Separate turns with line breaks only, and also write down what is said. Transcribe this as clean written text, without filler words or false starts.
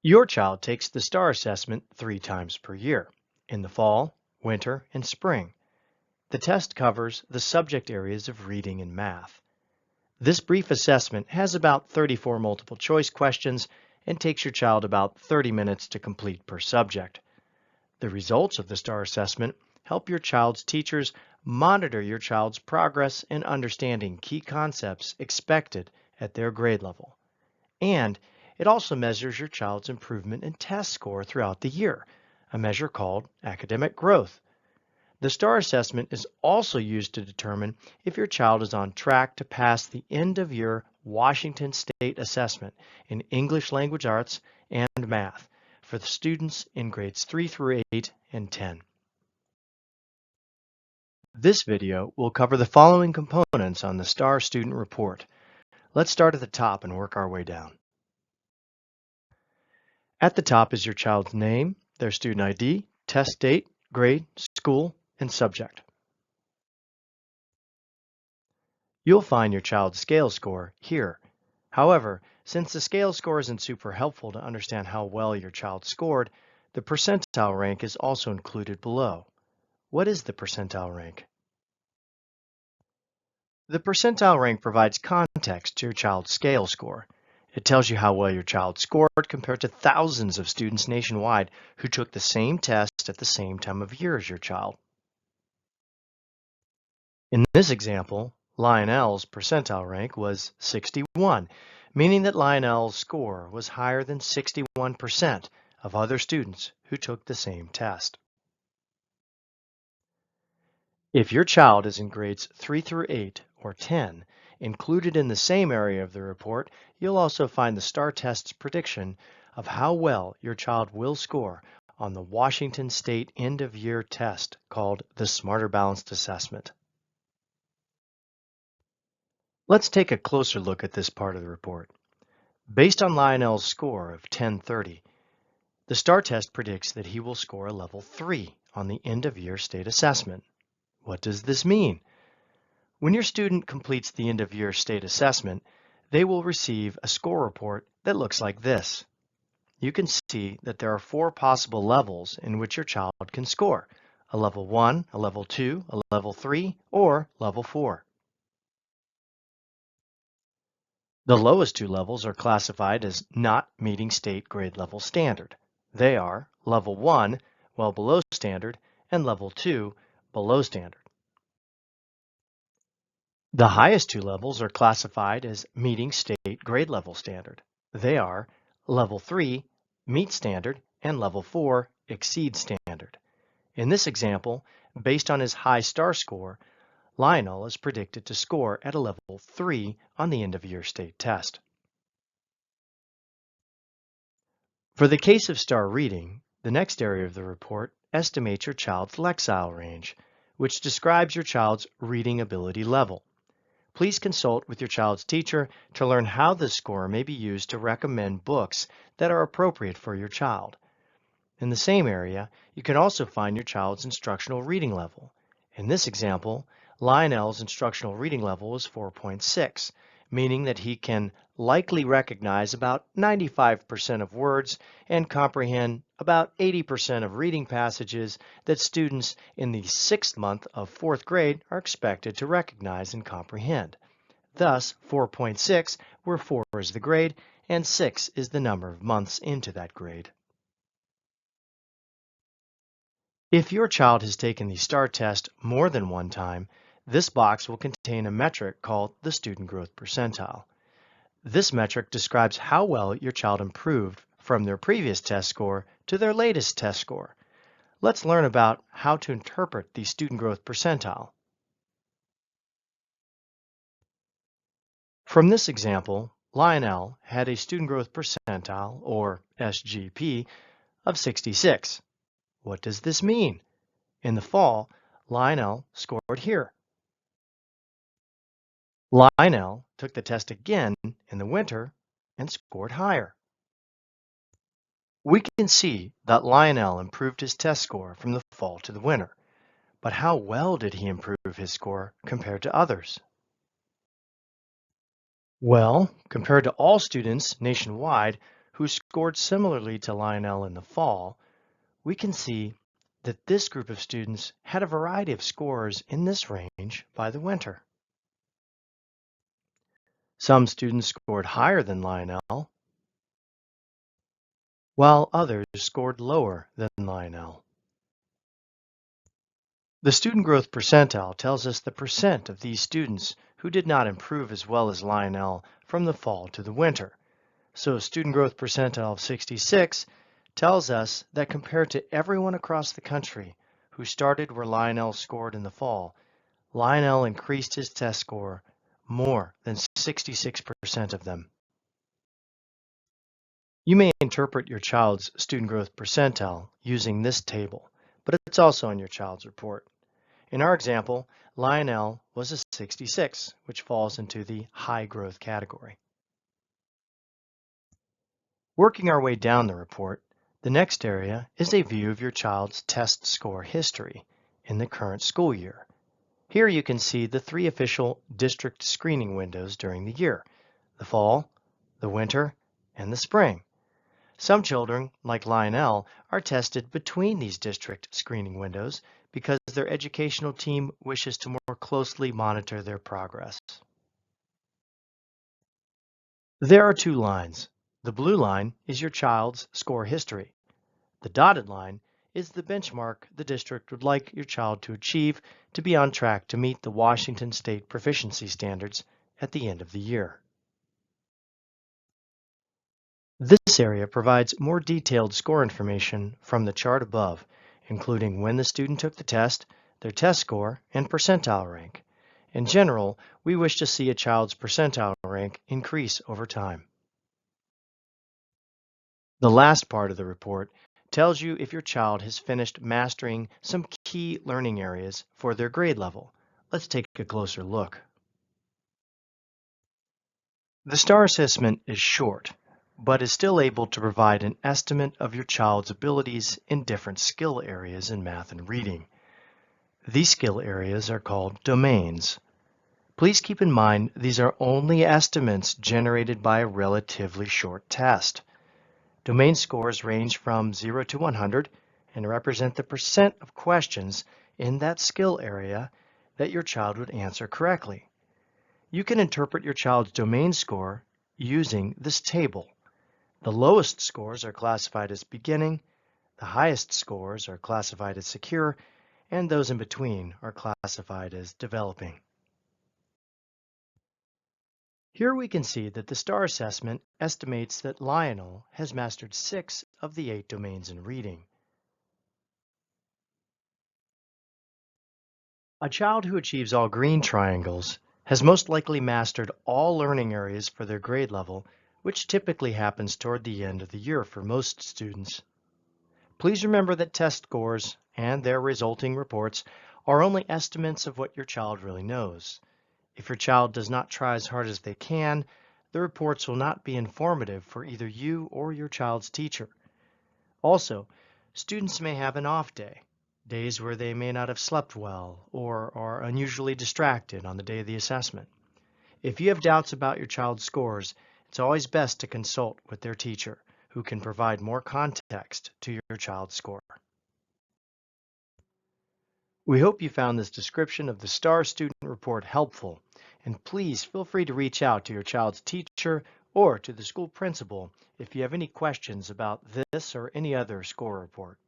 Your child takes the STAR assessment 3 times per year, in the fall, winter, and spring. The test covers the subject areas of reading and math. This brief assessment has about 34 multiple choice questions and takes your child about 30 minutes to complete per subject. The results of the STAR assessment help your child's teachers monitor your child's progress in understanding key concepts expected at their grade level. And it also measures your child's improvement in test score throughout the year, a measure called academic growth. The STAR assessment is also used to determine if your child is on track to pass the end-of-year Washington State Assessment in English Language Arts and Math for the students in grades 3 through 8 and 10. This video will cover the following components on the STAR Student Report. Let's start at the top and work our way down. At the top is your child's name, their student ID, test date, grade, school, and subject. You'll find your child's scale score here. However, since the scale score isn't super helpful to understand how well your child scored, the percentile rank is also included below. What is the percentile rank? The percentile rank provides context to your child's scale score. It tells you how well your child scored compared to thousands of students nationwide who took the same test at the same time of year as your child. In this example, Lionel's percentile rank was 61, meaning that Lionel's score was higher than 61% of other students who took the same test. If your child is in grades 3 through 8 or 10, included in the same area of the report, you'll also find the STAR test's prediction of how well your child will score on the Washington State end-of-year test called the Smarter Balanced Assessment. Let's take a closer look at this part of the report. Based on Lionel's score of 1030, the STAR test predicts that he will score a level 3 on the end-of-year state assessment. What does this mean? When your student completes the end-of-year state assessment, they will receive a score report that looks like this. You can see that there are 4 possible levels in which your child can score: a level 1, a level 2, a level 3, or level 4. The lowest 2 levels are classified as not meeting state grade level standard. They are level 1, well below standard, and level 2, below standard. The highest 2 levels are classified as meeting state grade level standard. They are level 3, meet standard, and level 4, exceed standard. In this example, based on his high STAR score, Lionel is predicted to score at a level 3 on the end-of-year state test. For the case of STAR reading, the next area of the report estimates your child's Lexile range, which describes your child's reading ability level. Please consult with your child's teacher to learn how this score may be used to recommend books that are appropriate for your child. In the same area, you can also find your child's instructional reading level. In this example, Lionel's instructional reading level is 4.6, meaning that he can likely recognize about 95% of words and comprehend about 80% of reading passages that students in the 6th month of 4th grade are expected to recognize and comprehend. Thus, 4.6, where 4 is the grade and 6 is the number of months into that grade. If your child has taken the STAR test more than one time, this box will contain a metric called the Student Growth Percentile. This metric describes how well your child improved from their previous test score to their latest test score. Let's learn about how to interpret the Student Growth Percentile. From this example, Lionel had a Student Growth Percentile, or SGP, of 66. What does this mean? In the fall, Lionel scored here. Lionel took the test again in the winter and scored higher. We can see that Lionel improved his test score from the fall to the winter. But how well did he improve his score compared to others? Well, compared to all students nationwide who scored similarly to Lionel in the fall, we can see that this group of students had a variety of scores in this range by the winter. Some students scored higher than Lionel, while others scored lower than Lionel. The student growth percentile tells us the percent of these students who did not improve as well as Lionel from the fall to the winter. So a student growth percentile of 66 tells us that compared to everyone across the country who started where Lionel scored in the fall, Lionel increased his test score more than 66% of them. You may interpret your child's student growth percentile using this table, but it's also in your child's report. In our example, Lionel was a 66, which falls into the high growth category. Working our way down the report, the next area is a view of your child's test score history in the current school year. Here you can see the 3 official district screening windows during the year: the fall, the winter, and the spring. Some children, like Lionel, are tested between these district screening windows because their educational team wishes to more closely monitor their progress. There are 2 lines. The blue line is your child's score history. The dotted line is the benchmark the district would like your child to achieve to be on track to meet the Washington State proficiency standards at the end of the year. This area provides more detailed score information from the chart above, including when the student took the test, their test score, and percentile rank. In general, we wish to see a child's percentile rank increase over time. The last part of the report tells you if your child has finished mastering some key learning areas for their grade level. Let's take a closer look. The STAR assessment is short, but is still able to provide an estimate of your child's abilities in different skill areas in math and reading. These skill areas are called domains. Please keep in mind these are only estimates generated by a relatively short test. Domain scores range from 0 to 100 and represent the percent of questions in that skill area that your child would answer correctly. You can interpret your child's domain score using this table. The lowest scores are classified as beginning, the highest scores are classified as secure, and those in between are classified as developing. Here we can see that the STAR assessment estimates that Lionel has mastered 6 of the 8 domains in reading. A child who achieves all green triangles has most likely mastered all learning areas for their grade level, which typically happens toward the end of the year for most students. Please remember that test scores and their resulting reports are only estimates of what your child really knows. If your child does not try as hard as they can, the reports will not be informative for either you or your child's teacher. Also, students may have an off day, days where they may not have slept well or are unusually distracted on the day of the assessment. If you have doubts about your child's scores, it's always best to consult with their teacher, who can provide more context to your child's score. We hope you found this description of the STAR Student Report helpful, and please feel free to reach out to your child's teacher or to the school principal if you have any questions about this or any other score report.